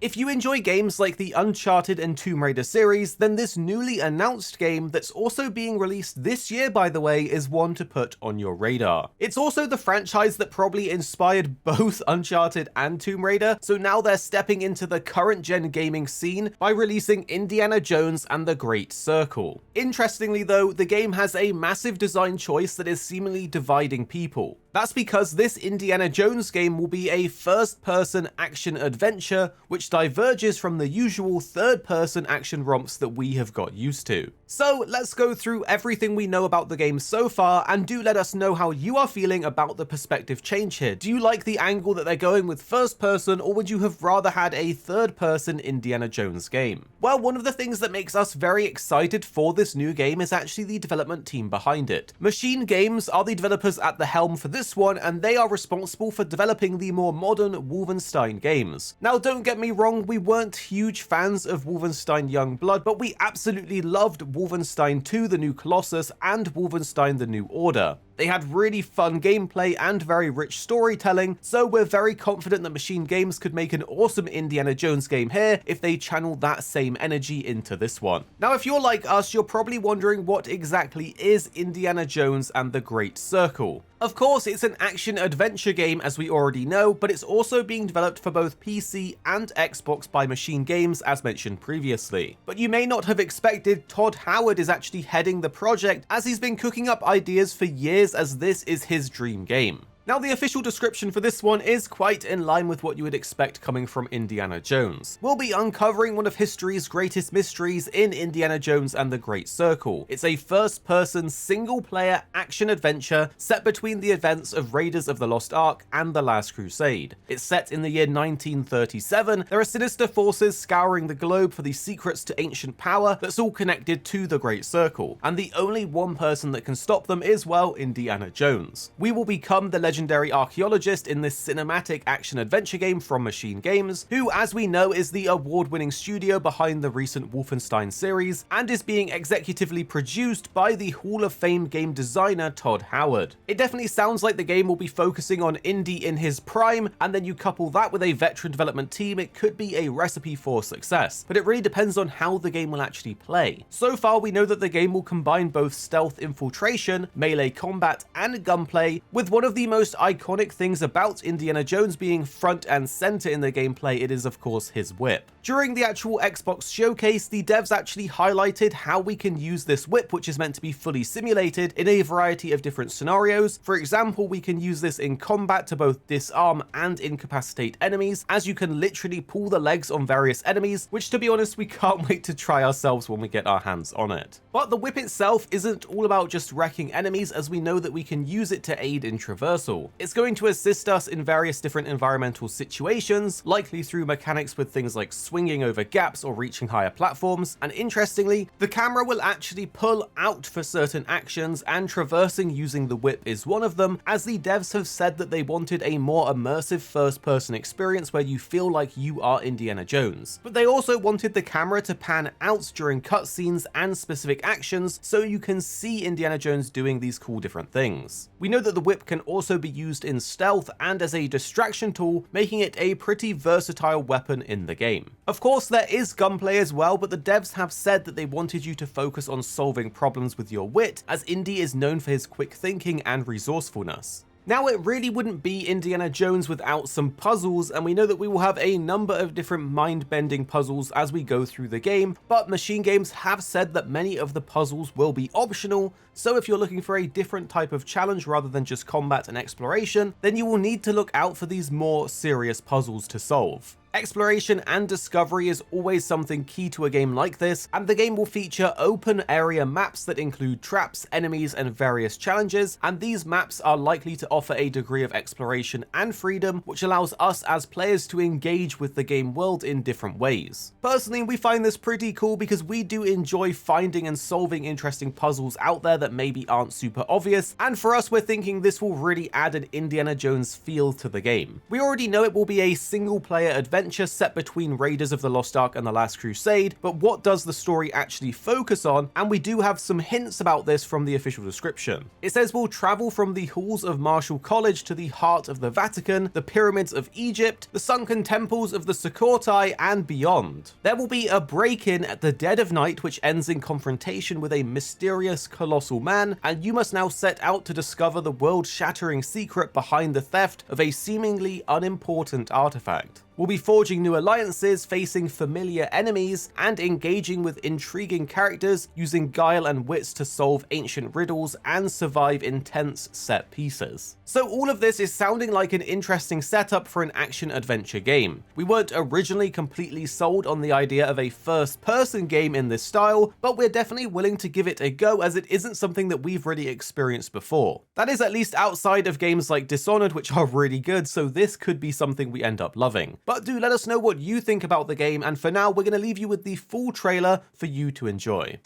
If you enjoy games like the Uncharted and Tomb Raider series, then this newly announced game that's also being released this year, by the way, is one to put on your radar. It's also the franchise that probably inspired both Uncharted and Tomb Raider, so now they're stepping into the current gen gaming scene by releasing Indiana Jones and the Great Circle. Interestingly though, the game has a massive design choice that is seemingly dividing people. That's because this Indiana Jones game will be a first-person action-adventure which diverges from the usual third-person action romps that we have got used to. So let's go through everything we know about the game so far, and do let us know how you are feeling about the perspective change here. Do you like the angle that they're going with first-person, or would you have rather had a third-person Indiana Jones game? Well, one of the things that makes us very excited for this new game is actually the development team behind it. Machine Games are the developers at the helm for this one, and they are responsible for developing the more modern Wolfenstein games. Now, don't get me wrong, we weren't huge fans of Wolfenstein Youngblood, but we absolutely loved Wolfenstein 2: The New Colossus and Wolfenstein: The New Order. They had really fun gameplay and very rich storytelling, so we're very confident that Machine Games could make an awesome Indiana Jones game here if they channeled that same energy into this one. Now, if you're like us, you're probably wondering what exactly is Indiana Jones and the Great Circle. Of course, it's an action-adventure game as we already know, but it's also being developed for both PC and Xbox by Machine Games as mentioned previously. But you may not have expected Todd Howard is actually heading the project, as he's been cooking up ideas for years as this is his dream game. Now, the official description for this one is quite in line with what you would expect coming from Indiana Jones. We'll be uncovering one of history's greatest mysteries in Indiana Jones and the Great Circle. It's a first-person, single-player action-adventure set between the events of Raiders of the Lost Ark and The Last Crusade. It's set in the year 1937. There are sinister forces scouring the globe for the secrets to ancient power that's all connected to the Great Circle, and the only one person that can stop them is, well, Indiana Jones. We will become the legendary archaeologist in this cinematic action-adventure game from Machine Games, who, as we know, is the award-winning studio behind the recent Wolfenstein series, and is being executively produced by the Hall of Fame game designer Todd Howard. It definitely sounds like the game will be focusing on Indy in his prime, and then you couple that with a veteran development team, it could be a recipe for success, but it really depends on how the game will actually play. So far, we know that the game will combine both stealth infiltration, melee combat, and gunplay, with one of the most iconic things about Indiana Jones being front and center in the gameplay. It is, of course, his whip. During the actual Xbox showcase, the devs actually highlighted how we can use this whip, which is meant to be fully simulated in a variety of different scenarios. For example, we can use this in combat to both disarm and incapacitate enemies, as you can literally pull the legs on various enemies, which, to be honest, we can't wait to try ourselves when we get our hands on it. But the whip itself isn't all about just wrecking enemies, as we know that we can use it to aid in traversal. It's going to assist us in various different environmental situations, likely through mechanics with things like swinging over gaps or reaching higher platforms, and interestingly, the camera will actually pull out for certain actions, and traversing using the whip is one of them, as the devs have said that they wanted a more immersive first-person experience where you feel like you are Indiana Jones. But they also wanted the camera to pan out during cutscenes and specific actions, so you can see Indiana Jones doing these cool different things. We know that the whip can also be used in stealth and as a distraction tool, making it a pretty versatile weapon in the game. Of course, there is gunplay as well, but the devs have said that they wanted you to focus on solving problems with your wit, as Indy is known for his quick thinking and resourcefulness. Now, it really wouldn't be Indiana Jones without some puzzles, and we know that we will have a number of different mind-bending puzzles as we go through the game, but Machine Games have said that many of the puzzles will be optional, so if you're looking for a different type of challenge rather than just combat and exploration, then you will need to look out for these more serious puzzles to solve. Exploration and discovery is always something key to a game like this, and the game will feature open area maps that include traps, enemies, and various challenges, and these maps are likely to offer a degree of exploration and freedom, which allows us as players to engage with the game world in different ways. Personally, we find this pretty cool because we do enjoy finding and solving interesting puzzles out there that maybe aren't super obvious, and for us, we're thinking this will really add an Indiana Jones feel to the game. We already know it will be a single-player adventure, adventure set between Raiders of the Lost Ark and the Last Crusade, but what does the story actually focus on? And we do have some hints about this from the official description. It says we'll travel from the halls of Marshall College to the heart of the Vatican, the pyramids of Egypt, the sunken temples of the Sukhothai, and beyond. There will be a break-in at the dead of night which ends in confrontation with a mysterious colossal man, and you must now set out to discover the world-shattering secret behind the theft of a seemingly unimportant artifact. We'll be forging new alliances, facing familiar enemies, and engaging with intriguing characters, using guile and wits to solve ancient riddles and survive intense set pieces. So all of this is sounding like an interesting setup for an action-adventure game. We weren't originally completely sold on the idea of a first-person game in this style, but we're definitely willing to give it a go as it isn't something that we've really experienced before. That is at least outside of games like Dishonored, which are really good, so this could be something we end up loving. But do let us know what you think about the game, and for now we're going to leave you with the full trailer for you to enjoy.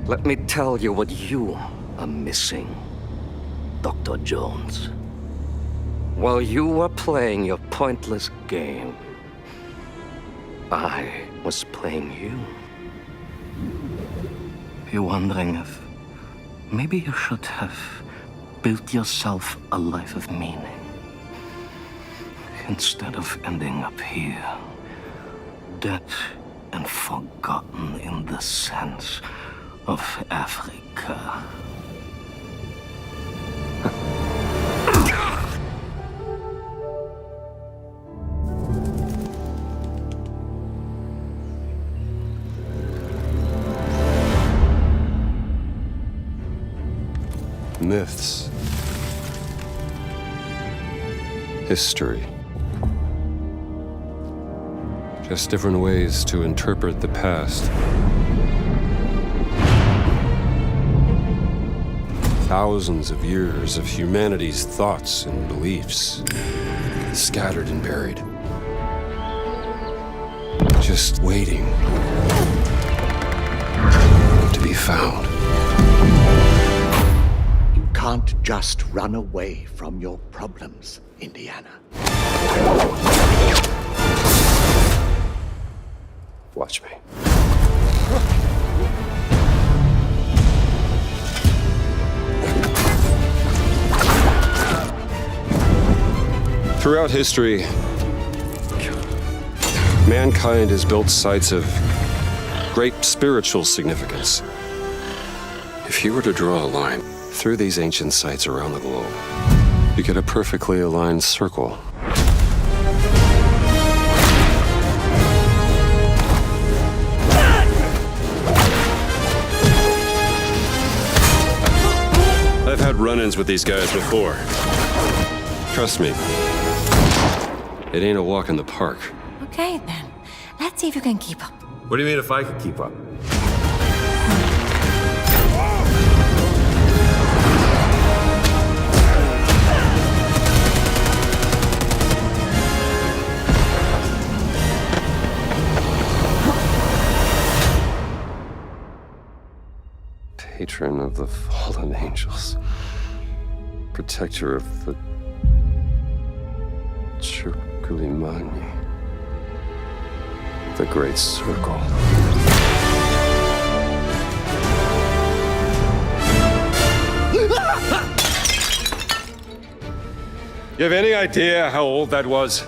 Let me tell you what you are missing, Dr. Jones. While you were playing your pointless game, I was playing you. You're wondering if maybe you should have built yourself a life of meaning, instead of ending up here, dead and forgotten in the sense of Africa. Myths. History. Just different ways to interpret the past. Thousands of years of humanity's thoughts and beliefs, scattered and buried. Just waiting to be found. You can't just run away from your problems, Indiana. Watch me. Throughout history, mankind has built sites of great spiritual significance. If you were to draw a line through these ancient sites around the globe, you get a perfectly aligned circle. I've had run-ins with these guys before. Trust me, it ain't a walk in the park. Okay, then. Let's see if you can keep up. What do you mean if I could keep up? Patron of the fallen angels. Protector of the Chukwuemani. The Great Circle. You have any idea how old that was?